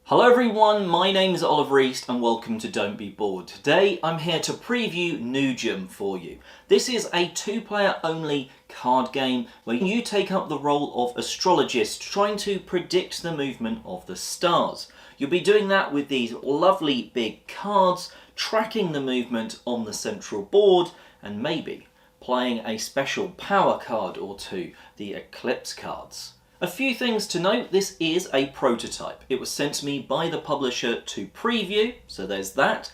Hello everyone, my name is Oliver East and welcome to Don't Be Bored. Today I'm here to preview Nujum for you. This is a two-player only card game where you take up the role of astrologist trying to predict the movement of the stars. You'll be doing that with these lovely big cards, tracking the movement on the central board and maybe playing a special power card or two, the eclipse cards. A few things to note, this is a prototype. It was sent to me by the publisher to preview, so there's that.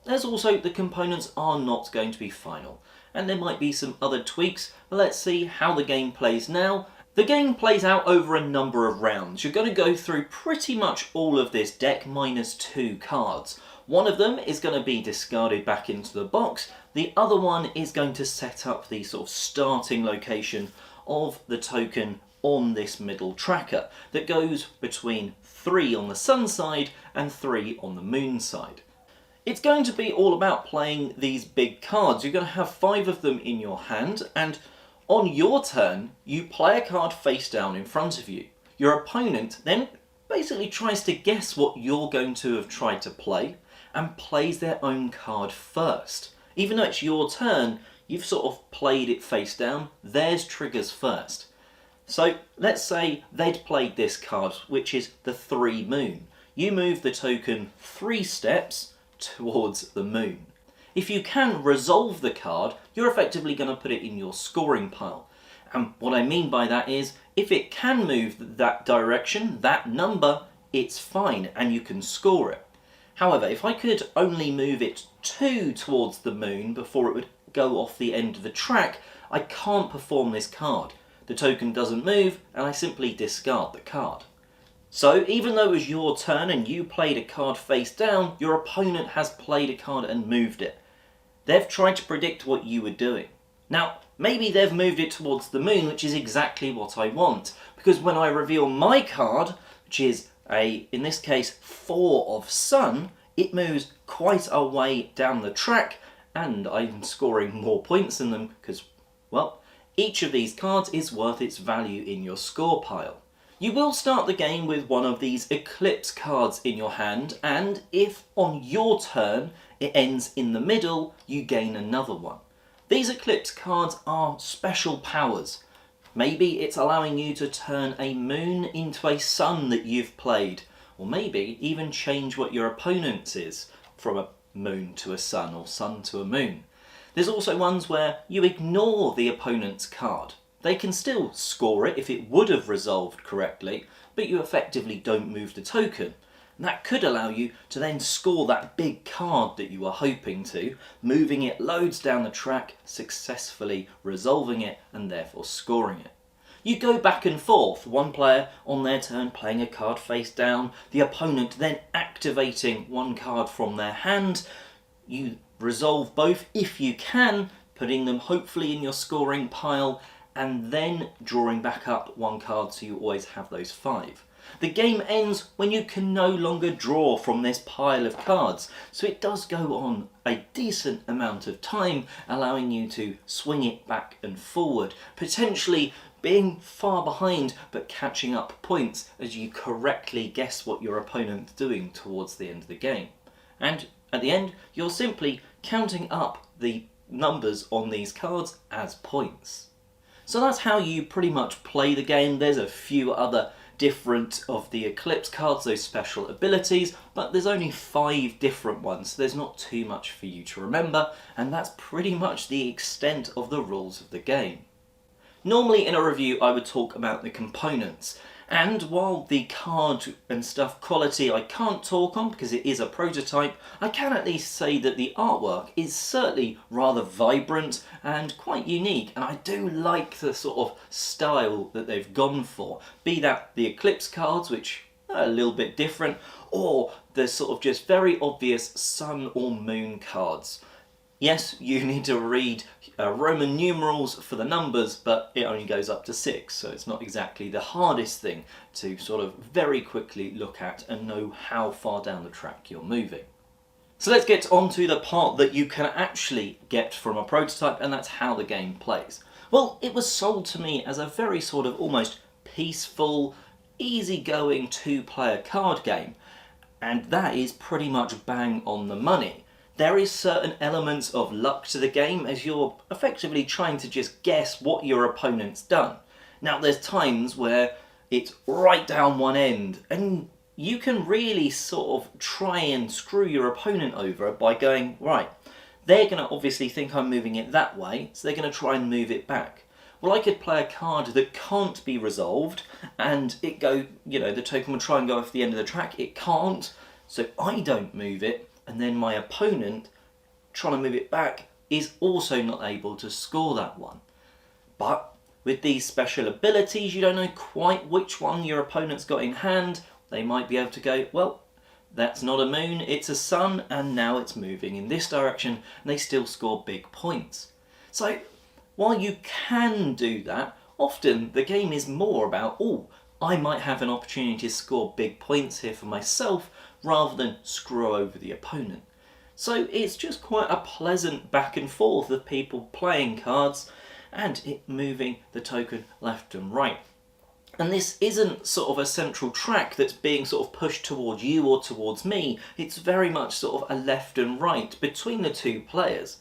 There's also the components are not going to be final, and there might be some other tweaks, but let's see how the game plays now. The game plays out over a number of rounds. You're going to go through pretty much all of this deck minus 2 cards. One of them is going to be discarded back into the box, the other one is going to set up the sort of starting location of the token on this middle tracker that goes between 3 on the sun side and 3 on the moon side. It's going to be all about playing these big cards. You're going to have 5 of them in your hand, and on your turn you play a card face down in front of you. Your opponent then basically tries to guess what you're going to have tried to play and plays their own card first. Even though it's your turn, you've sort of played it face down, theirs triggers first. So let's say they'd played this card, which is the 3 moon. You move the token 3 steps towards the moon. If you can resolve the card, you're effectively going to put it in your scoring pile. And what I mean by that is, if it can move that direction, that number, it's fine and you can score it. However, if I could only move it 2 towards the moon before it would go off the end of the track, I can't perform this card. The token doesn't move and I simply discard the card. So even though it was your turn and you played a card face down, your opponent has played a card and moved it. They've tried to predict what you were doing. Now, maybe they've moved it towards the moon, which is exactly what I want, because when I reveal my card, which is in this case 4 of sun, it moves quite a way down the track and I'm scoring more points than them because, well, each of these cards is worth its value in your score pile. You will start the game with one of these eclipse cards in your hand, and if on your turn it ends in the middle, you gain another one. These eclipse cards are special powers. Maybe it's allowing you to turn a moon into a sun that you've played, or maybe even change what your opponent's is from a moon to a sun or sun to a moon. There's also ones where you ignore the opponent's card. They can still score it if it would have resolved correctly, but you effectively don't move the token. And that could allow you to then score that big card that you were hoping to, moving it loads down the track, successfully resolving it and therefore scoring it. You go back and forth, one player on their turn playing a card face down, the opponent then activating one card from their hand. You resolve both if you can, putting them hopefully in your scoring pile and then drawing back up one card so you always have those 5. The game ends when you can no longer draw from this pile of cards, so it does go on a decent amount of time, allowing you to swing it back and forward, potentially being far behind but catching up points as you correctly guess what your opponent's doing towards the end of the game. And at the end, you're simply counting up the numbers on these cards as points. So that's how you pretty much play the game. There's a few other different of the eclipse cards, those special abilities, but there's only 5 different ones, so there's not too much for you to remember, and that's pretty much the extent of the rules of the game. Normally in a review I would talk about the components, and while the card and stuff quality I can't talk on because it is a prototype, I can at least say that the artwork is certainly rather vibrant and quite unique, and I do like the sort of style that they've gone for, be that the eclipse cards, which are a little bit different, or the sort of just very obvious sun or moon cards. Yes, you need to read Roman numerals for the numbers, but it only goes up to 6, so it's not exactly the hardest thing to sort of very quickly look at and know how far down the track you're moving. So let's get on to the part that you can actually get from a prototype, and that's how the game plays. Well, it was sold to me as a very sort of almost peaceful, easygoing 2-player card game, and that is pretty much bang on the money. There is certain elements of luck to the game as you're effectively trying to just guess what your opponent's done. Now there's times where it's right down one end and you can really sort of try and screw your opponent over by going, right, they're going to obviously think I'm moving it that way, so they're going to try and move it back. Well, I could play a card that can't be resolved, and it go, the token will try and go off the end of the track. It can't, so I don't move it, and then my opponent, trying to move it back, is also not able to score that one. But with these special abilities, you don't know quite which one your opponent's got in hand. They might be able to go, well, that's not a moon, it's a sun, and now it's moving in this direction, and they still score big points. So, while you can do that, often the game is more about, I might have an opportunity to score big points here for myself, rather than screw over the opponent. So it's just quite a pleasant back and forth of people playing cards, and it moving the token left and right. And this isn't sort of a central track that's being sort of pushed towards you or towards me. It's very much sort of a left and right between the two players.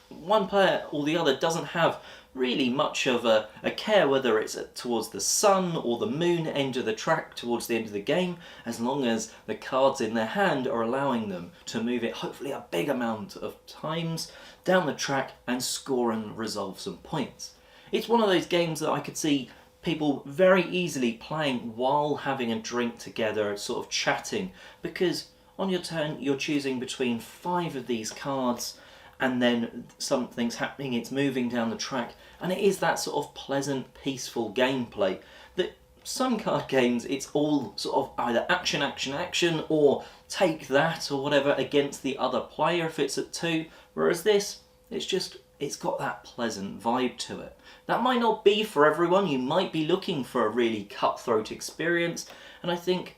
One player or the other doesn't have really much of a care whether it's towards the sun or the moon end of the track towards the end of the game, as long as the cards in their hand are allowing them to move it hopefully a big amount of times down the track and score and resolve some points. It's one of those games that I could see people very easily playing while having a drink together, sort of chatting, because on your turn you're choosing between 5 of these cards and then something's happening, it's moving down the track, and it is that sort of pleasant, peaceful gameplay that some card games, it's all sort of either action, action, action, or take that or whatever against the other player if it's at 2, whereas this, it's got that pleasant vibe to it. That might not be for everyone. You might be looking for a really cutthroat experience, and I think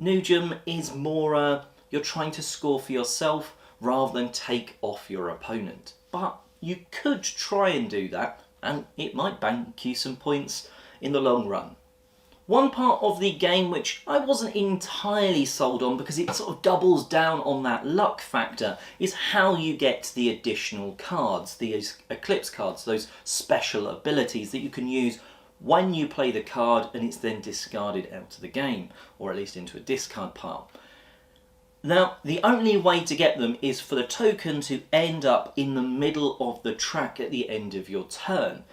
Nujum is more you're trying to score for yourself rather than take off your opponent. But you could try and do that, and it might bank you some points in the long run. One part of the game which I wasn't entirely sold on because it sort of doubles down on that luck factor is how you get the additional cards, the Eclipse cards, those special abilities that you can use when you play the card and it's then discarded out of the game, or at least into a discard pile. Now, the only way to get them is for the token to end up in the middle of the track at the end of your turn.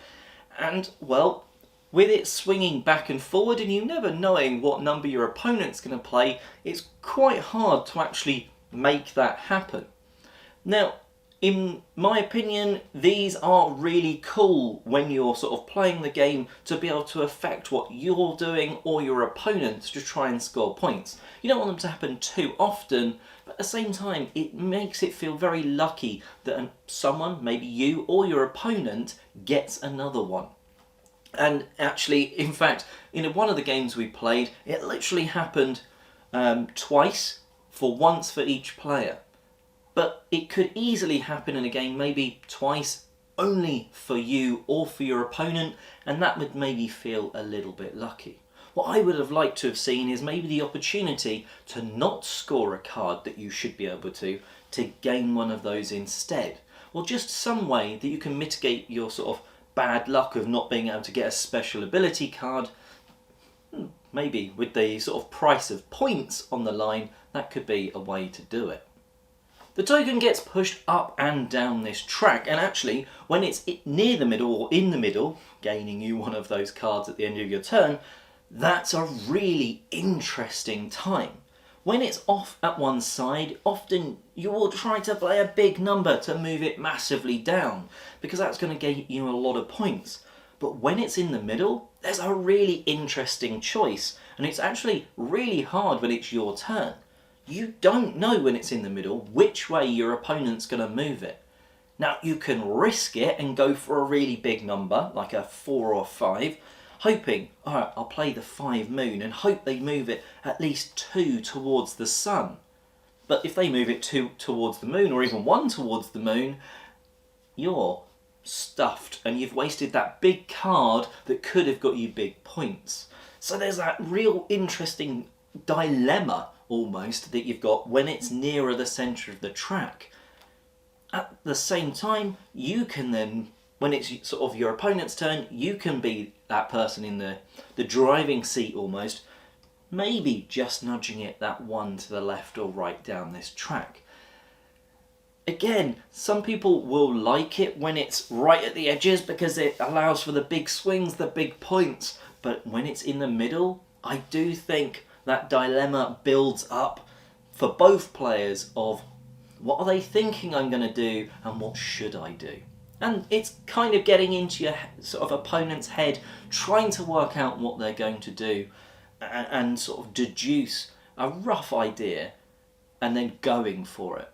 And, well, with it swinging back and forward and you never knowing what number your opponent's going to play, it's quite hard to actually make that happen. Now, in my opinion, these are really cool when you're sort of playing the game to be able to affect what you're doing or your opponent to try and score points. You don't want them to happen too often, but at the same time, it makes it feel very lucky that someone, maybe you or your opponent, gets another one. And actually, in fact, in one of the games we played, it literally happened twice, for once for each player. But it could easily happen in a game maybe twice only for you or for your opponent, and that would maybe feel a little bit lucky. What I would have liked to have seen is maybe the opportunity to not score a card that you should be able to gain one of those instead. Or just some way that you can mitigate your sort of bad luck of not being able to get a special ability card. Maybe with the sort of price of points on the line, that could be a way to do it. The token gets pushed up and down this track, and actually when it's near the middle or in the middle, gaining you one of those cards at the end of your turn, that's a really interesting time. When it's off at one side, often you will try to play a big number to move it massively down, because that's going to get you a lot of points. But when it's in the middle, there's a really interesting choice, and it's actually really hard when it's your turn. You don't know when it's in the middle which way your opponent's going to move it. Now you can risk it and go for a really big number, like a 4 or 5, hoping, alright, I'll play the 5 moon and hope they move it at least 2 towards the sun. But if they move it 2 towards the moon, or even 1 towards the moon, you're stuffed and you've wasted that big card that could have got you big points. So there's that real interesting dilemma almost that you've got when it's nearer the centre of the track. At the same time, you can then, when it's sort of your opponent's turn, you can be that person in the driving seat almost, maybe just nudging it that one to the left or right down this track. Again, some people will like it when it's right at the edges because it allows for the big swings, the big points, but when it's in the middle, I do think that dilemma builds up for both players of what are they thinking I'm going to do and what should I do? And it's kind of getting into your sort of opponent's head, trying to work out what they're going to do and sort of deduce a rough idea and then going for it.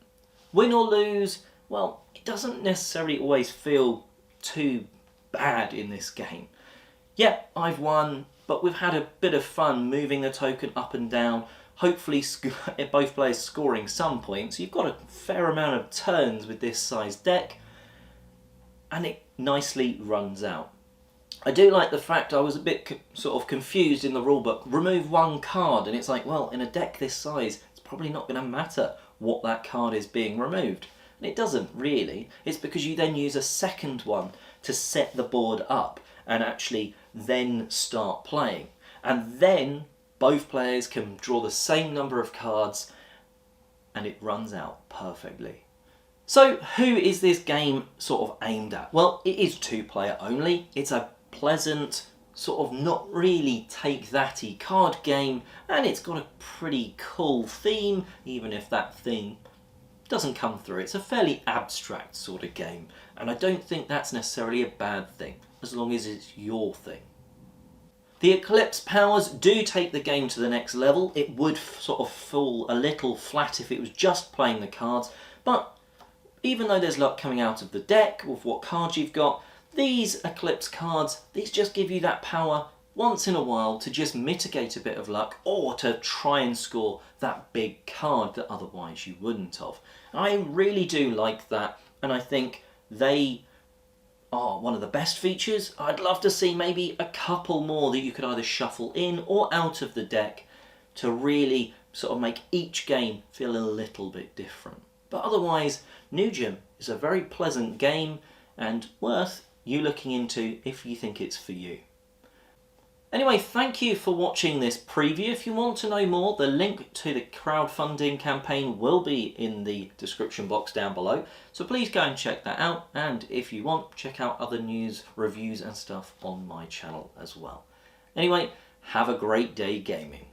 Win or lose, well, it doesn't necessarily always feel too bad in this game. Yeah, I've won, but we've had a bit of fun moving the token up and down, hopefully both players scoring some points. You've got a fair amount of turns with this size deck, and it nicely runs out. I do like the fact I was a bit sort of confused in the rulebook. Remove one card, and it's like, well, in a deck this size, it's probably not going to matter what that card is being removed. And it doesn't really. It's because you then use a second one to set the board up and actually then start playing. And then both players can draw the same number of cards and it runs out perfectly. So who is this game sort of aimed at? Well, it is 2-player only. It's a pleasant, sort of not really take-that-y card game, and it's got a pretty cool theme, even if that theme doesn't come through. It's a fairly abstract sort of game, and I don't think that's necessarily a bad thing, as long as it's your thing. The Eclipse powers do take the game to the next level. It would sort of fall a little flat if it was just playing the cards, but even though there's luck coming out of the deck with what cards you've got, these Eclipse cards, these just give you that power once in a while to just mitigate a bit of luck or to try and score that big card that otherwise you wouldn't have. I really do like that, and I think they are one of the best features. I'd love to see maybe a couple more that you could either shuffle in or out of the deck to really sort of make each game feel a little bit different. But otherwise, Nujum is a very pleasant game and worth you looking into if you think it's for you. Anyway, thank you for watching this preview. If you want to know more, the link to the crowdfunding campaign will be in the description box down below. So please go and check that out. And if you want, check out other news, reviews and stuff on my channel as well. Anyway, have a great day gaming.